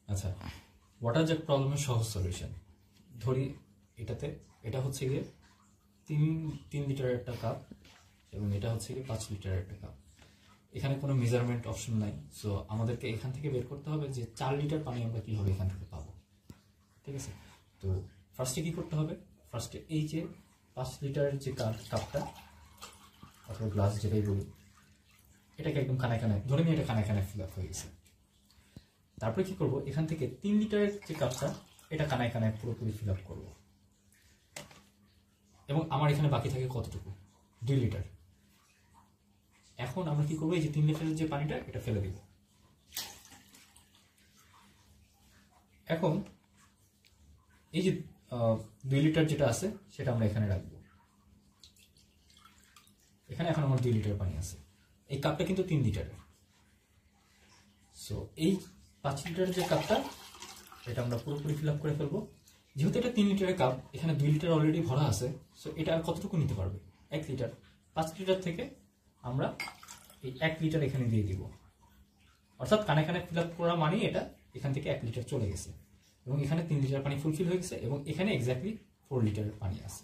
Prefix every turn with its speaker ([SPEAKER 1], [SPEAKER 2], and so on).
[SPEAKER 1] আচ্ছা, water jet প্রবলেমের সহজ সলিউশন ধরি। এটা হচ্ছে গিয়ে তিন লিটারের একটা কাপ এবং এটা হচ্ছে গিয়ে 5 লিটারের একটা কাপ। এখানে কোনো মেজারমেন্ট অপশন নাই, সো আমাদেরকে এখান থেকে বের করতে হবে যে 4 লিটার পানি আমরা কিভাবে এখান থেকে পাবো। ঠিক আছে, তো ফার্স্টে কি করতে হবে, ফার্স্টে এই যে 5 লিটারের যে কাপটা অথবা গ্লাস যেটাই বলি, এটাকে একদম কানায় ধরে নিয়ে এটা কানায় ফিল আপ হয়ে গেছে। তারপরে কি করব, এখান থেকে 3 লিটারের যে কাপটা এটা কানায় পুরোপুরি ফিল আপ করবো এবং আমার এখানে বাকি থাকে কতটুকু, 2 লিটার। এখন আমরা কি করবো, এই যে 3 লিটারের যে পানিটা এটা ফেলে দিব। এখন এই যে 2 লিটার যেটা আছে সেটা আমরা এখানে রাখবো। এখানে এখন আমার 2 লিটার পানি আছে, এই কাপটা কিন্তু 3 লিটারের। সো এই 5 লিটারের যে কাপটা এটা আমরা পুরোপুরি ফিল আপ করে ফেলবো। যেহেতু এটা 3 লিটারের কাপ, এখানে 2 লিটার অলরেডি ভরা আছে, সো এটা আর কতটুকু নিতে পারবে, 1 লিটার। 5 লিটার থেকে আমরা এই 1 লিটার এখানে দিয়ে দিব, অর্থাৎ কানে ফিল আপ করা মানে এটা এখান থেকে 1 লিটার চলে গেছে এবং এখানে 3 লিটার পানি ফুলফিল হয়ে গেছে এবং এখানে এক্স্যাক্টলি 4 লিটারের পানি আছে।